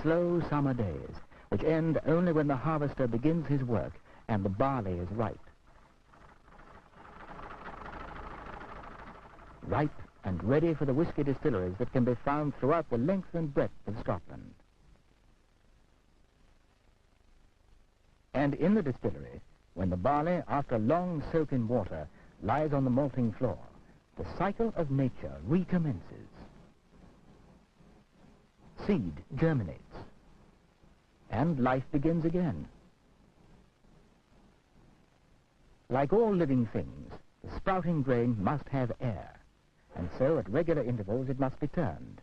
slow summer days, which end only when the harvester begins his work and the barley is ripe. Ripe and ready for the whisky distilleries that can be found throughout the length and breadth of Scotland. And in the distillery, when the barley, after a long soak in water, lies on the malting floor, the cycle of nature recommences. Seed germinates, and life begins again. Like all living things, the sprouting grain must have air, and so at regular intervals it must be turned,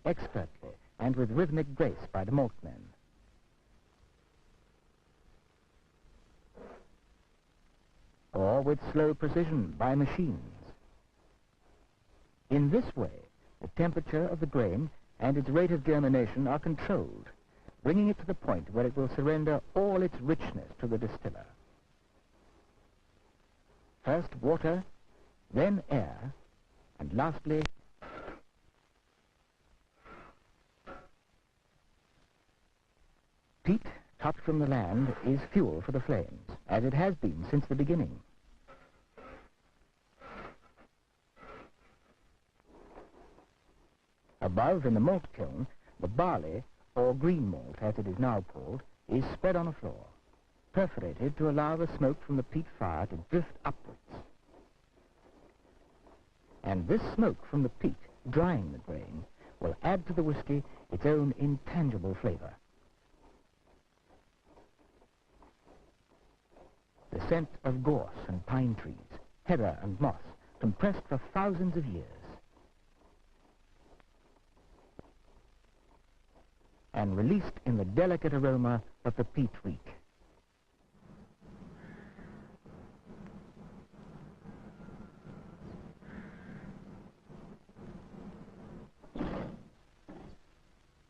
expertly and with rhythmic grace by the maltmen. Or with slow precision by machines. In this way, the temperature of the grain and its rate of germination are controlled, bringing it to the point where it will surrender all its richness to the distiller. First water, then air, and lastly, peat cut from the land is fuel for the flames, as it has been since the beginning. Above, in the malt kiln, the barley, or green malt as it is now called, is spread on a floor, perforated to allow the smoke from the peat fire to drift upwards. And this smoke from the peat, drying the grain, will add to the whisky its own intangible flavor. The scent of gorse and pine trees, heather and moss, compressed for thousands of years, and released in the delicate aroma of the peat reek.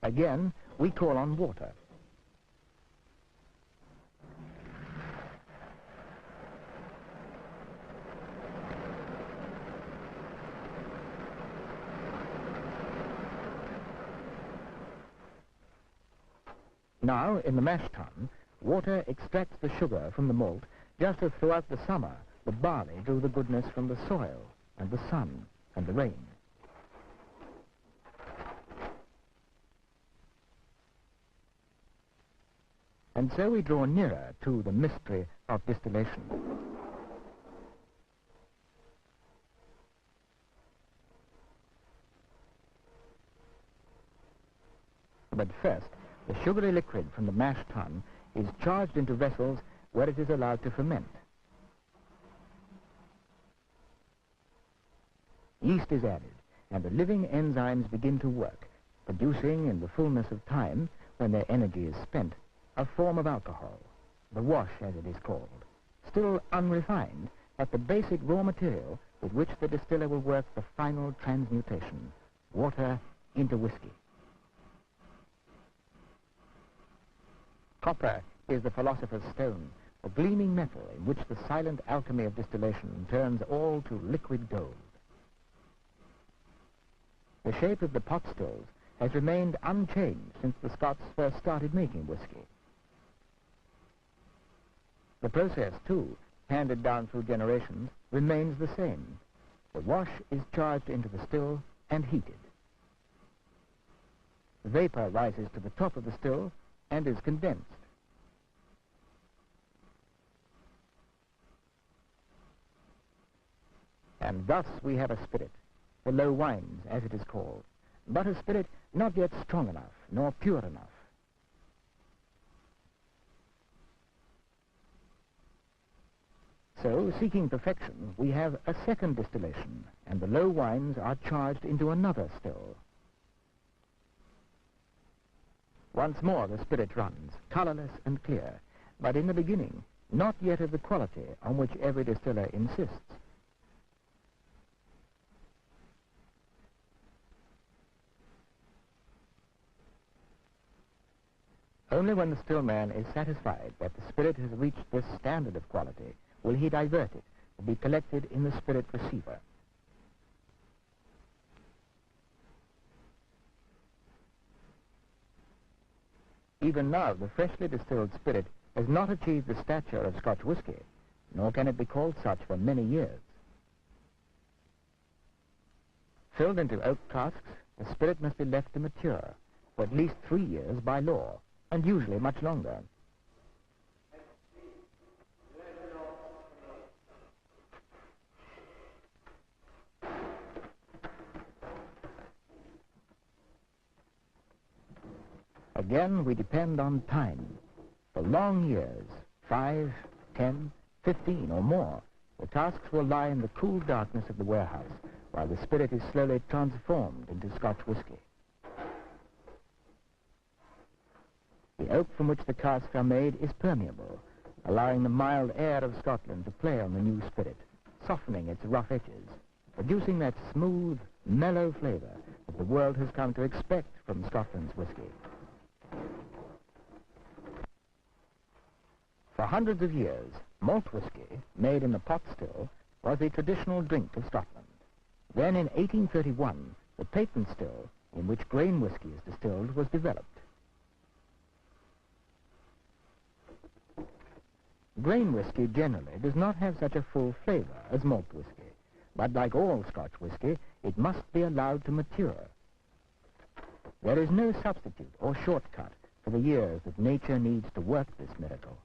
Again, we call on water. Now, in the mash tun, water extracts the sugar from the malt, just as throughout the summer the barley drew the goodness from the soil and the sun and the rain. And so we draw nearer to the mystery of distillation. But first, the sugary liquid from the mash tun is charged into vessels where it is allowed to ferment. Yeast is added, and the living enzymes begin to work, producing in the fullness of time, when their energy is spent, a form of alcohol, the wash as it is called, still unrefined, but the basic raw material with which the distiller will work the final transmutation, water into whiskey. Copper is the philosopher's stone, a gleaming metal in which the silent alchemy of distillation turns all to liquid gold. The shape of the pot stills has remained unchanged since the Scots first started making whiskey. The process, too, handed down through generations, remains the same. The wash is charged into the still and heated. Vapor rises to the top of the still and is condensed. And thus we have a spirit, the low wines, as it is called, but a spirit not yet strong enough, nor pure enough. So, seeking perfection, we have a second distillation, and the low wines are charged into another still. Once more the spirit runs, colourless and clear, but in the beginning, not yet of the quality on which every distiller insists. Only when the still man is satisfied that the spirit has reached this standard of quality will he divert it to be collected in the spirit receiver. Even now, the freshly distilled spirit has not achieved the stature of Scotch whisky, nor can it be called such for many years. Filled into oak casks, the spirit must be left to mature for at least 3 years by law, and usually much longer. Again, we depend on time. For long years, 5, 10, 15 or more, the casks will lie in the cool darkness of the warehouse while the spirit is slowly transformed into Scotch whisky. The oak from which the casks are made is permeable, allowing the mild air of Scotland to play on the new spirit, softening its rough edges, producing that smooth, mellow flavour that the world has come to expect from Scotland's whisky. For hundreds of years, malt whisky, made in the pot still, was the traditional drink of Scotland. Then in 1831, the patent still, in which grain whisky is distilled, was developed. Grain whisky generally does not have such a full flavour as malt whisky, but like all Scotch whisky, it must be allowed to mature. There is no substitute or shortcut for the years that nature needs to work this miracle.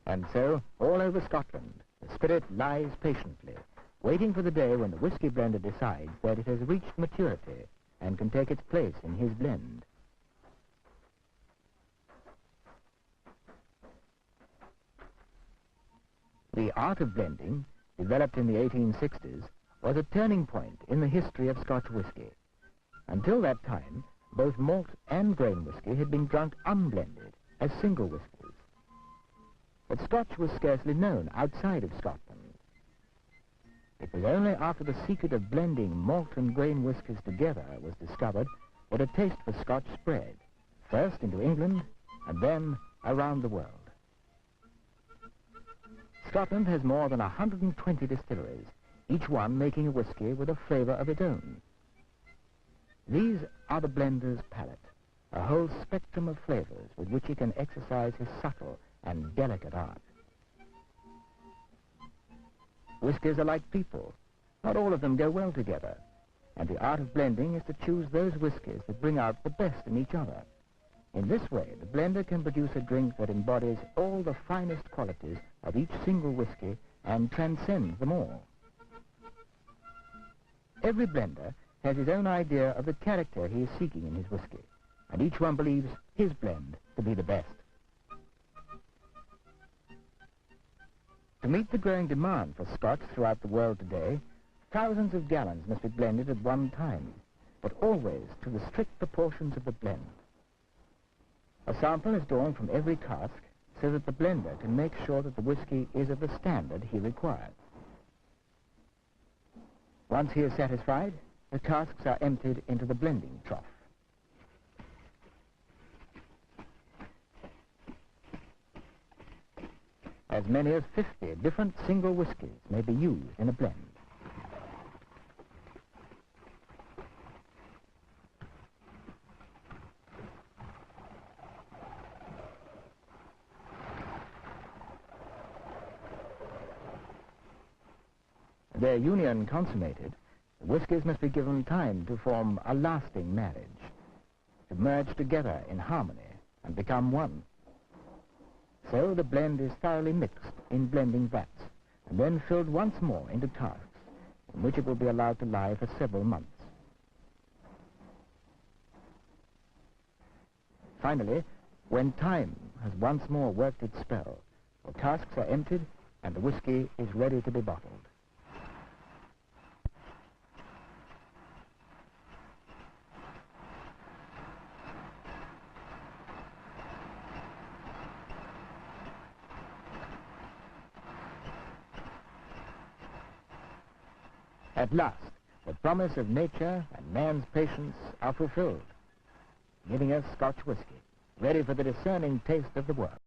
And so, all over Scotland, the spirit lies patiently, waiting for the day when the whisky blender decides that it has reached maturity and can take its place in his blend. The art of blending, developed in the 1860s, was a turning point in the history of Scotch whisky. Until that time, both malt and grain whisky had been drunk unblended as single whiskies. But Scotch was scarcely known outside of Scotland. It was only after the secret of blending malt and grain whiskies together was discovered that a taste for Scotch spread, first into England and then around the world. Scotland has more than 120 distilleries, each one making a whisky with a flavour of its own. These are the blender's palate, a whole spectrum of flavours with which he can exercise his subtle and delicate art. Whiskies are like people. Not all of them go well together, and the art of blending is to choose those whiskies that bring out the best in each other. In this way, the blender can produce a drink that embodies all the finest qualities of each single whisky and transcends them all. Every blender has his own idea of the character he is seeking in his whisky, and each one believes his blend to be the best. To meet the growing demand for Scotch throughout the world today, thousands of gallons must be blended at one time, but always to the strict proportions of the blend. A sample is drawn from every cask so that the blender can make sure that the whisky is of the standard he requires. Once he is satisfied, the casks are emptied into the blending trough. As many as 50 different single whiskies may be used in a blend. Their union consummated, the whiskies must be given time to form a lasting marriage, to merge together in harmony and become one. So the blend is thoroughly mixed in blending vats, and then filled once more into casks, in which it will be allowed to lie for several months. Finally, when time has once more worked its spell, the casks are emptied and the whisky is ready to be bottled. At last, the promise of nature and man's patience are fulfilled, giving us Scotch whisky, ready for the discerning taste of the world.